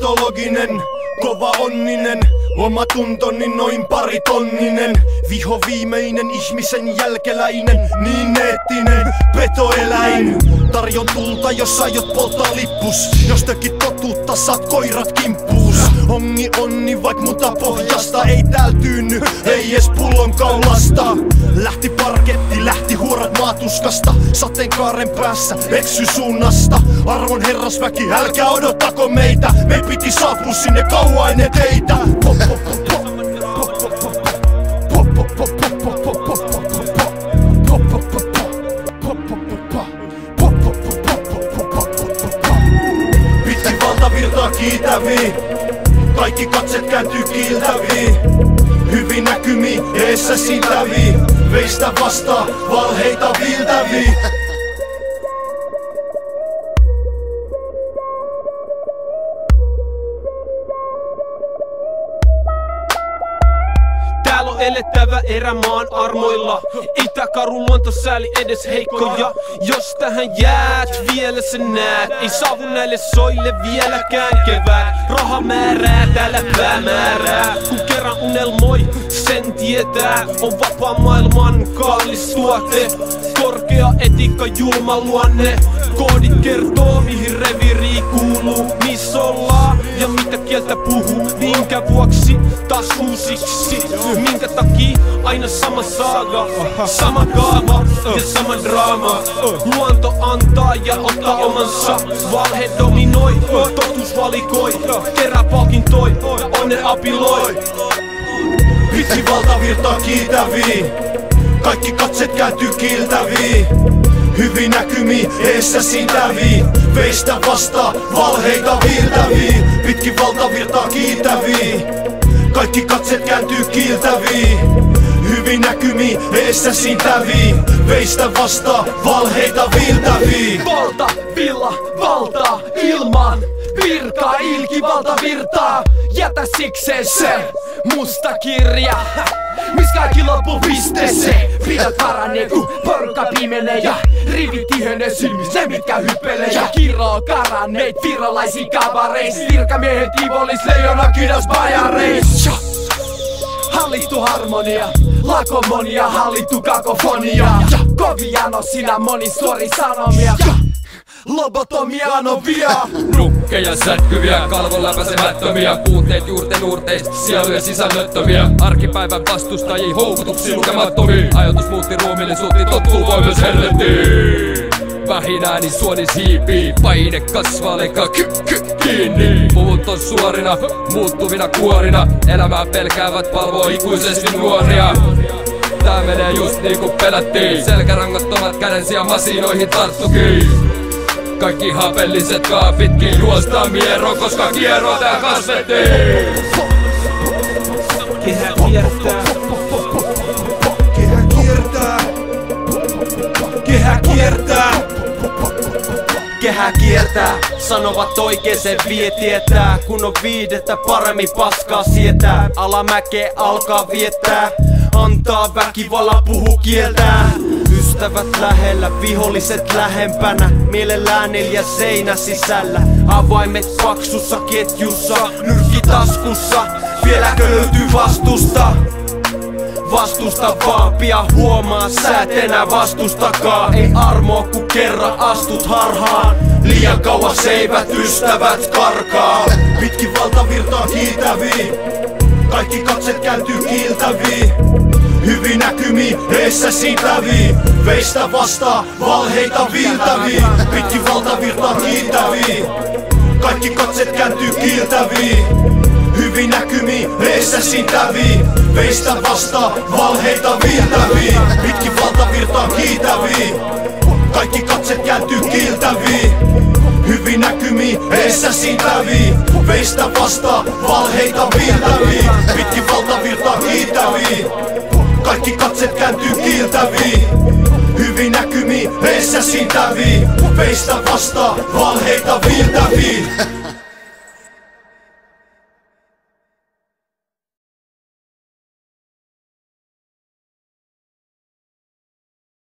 patologinen, kova onninen, oma tuntoni noin paritonninen. Viho viimeinen, ihmisen jälkeläinen, niin eettinen petoeläin. Tarjon tulta, jos aiot polttaa lippus. Jostakin totuutta saat koirat kimppuus. Ongi onni, vaik muta pohjasta ei tääl tyynny, ei ees pullonkaulasta. Lähti parketti, lähti huorat maatuskasta. Sateenkaaren päässä, eksy suunnasta. Arvon herrasväki, älkää odottako meitä. Me piti saapua sinne kauan ennen teitä. Pitkin valtavirtaa kiitäviin, kaikki katset kääntyy kiiltäviin. Hyvin näkymi, eessä siltäviin, veistä vastaan valheita viiltäviin. Täällä on elettävä erämaan armoilla. Itäkarun luontosääli edes heikkoja. Jos tähän jäät, vielä sä näet. Ei saavu näille soille vieläkään kevät. Raha määrää, täällä päämäärää. Kun kerran unelmoi, sen tietää. On vapaa maailman kallis tuote. Korkea etiikka, julma luonne. Koodit kertoo mihin reviiri kuuluu. Missä ollaan ja mitä kieltä puhuu. Minkä vuoksi taas uusiksi. Minkä takia aina sama saaga, sama kaava ja sama draama. Luonto antaa ja ottaa omansa. Valhe dominoi, totuus valikoi. Kerää palkintoi, onnen apiloi. Pitkin valtavirtaa kiitäviin, kaikki katset kääntyy kiiltäviin. Hyvin näkymi, eessä sintäviin, veistä vastaan valheita viiltäviin. Pitkin valtavirtaa kiitäviin, kaikki katset kääntyy kiiltäviin. Hyvin näkymi, eessä sintäviin, veistä vastaan valheita viiltäviin. Valta, villa, valtaa, ilman virkaa, ilkivalta virtaa. Jätä sikseen se musta kirja, mis kaikki loppupiste se. Pidät paranee kun porukka pimenee ja rivit tihenee silmissä ne mitkä hyppelee. Ja kiroo karanneet virolaisiin kabareis. Virkamiehet Ivolis, leijona kydäs bajareis. Hallittu harmonia, lakomonia, hallittu kakofonia. Kovia no sinä monisuori sanomia. Lobotomia anovia. Nukkeja sätkyviä, kalvon läpäisemättömiä. Puutteet juurten uurteista, sieluja sisällöttömiä. Arkipäivän vastustajia, houkutuksia lukemattomiin. Ajatus muutti ruumiillisuuteen, tottuu voi myös helvettiin. Vähin ääni suonis hiipii, paine kasvaa, leikkaa kiinni. Puvut on suorina, muuttuvina kuorina. Elämää pelkäävät palvoo ikuisesti nuoria. Tää menee just niinku pelättiin. Selkärangattomat kädensiä masinoihin tarttukiin. Kaikki hapelliset kaapitkin juostaa mieroon, koska kierroa tää kasvettiin. Kehä kiertää, Kehä kiertää, kehä kiertää, Kehä kiertää, sanovat oikein se vie tietää. Kun on viidettä paremmin paskaa sietää. Alamäkeä alkaa viettää, antaa väkivallan puhu kieltää. Ystävät lähellä, viholliset lähempänä. Mielellään 4 seinä sisällä. Avaimet paksussa ketjussa, nyrkki taskussa. Vieläkö löytyy vastusta? Vastusta vaan, pian huomaa, sä et enää vastustakaan. Ei armoa kun kerran astut harhaan. Liian kauas eivät ystävät karkaa. pitkin valtavirtaa kiitäviin, kaikki katset kääntyy kiiltäviin. Hyvin näkymi, eessä sitäviin, veistä vastaan valheita viiltäviin. Pitkin valtavirtaa kiitäviin, kaikki katset kääntyy kiiltäviin. Hyvin näkymi, eessä sitäviin, veistä vastaan valheita viiltäviin. Pitkin valtavirtaa kiitäviin, kaikki katset kääntyy kiiltäviin. Hyvin näkymi, eessä sitäviin, veistä vastaan valheita viiltäviin. Pitkin valtavirtaa kiitäviin, kaikki katset kääntyy kiiltäviin. Hyvin näkymi, eessä sitäviin, veistä vastaan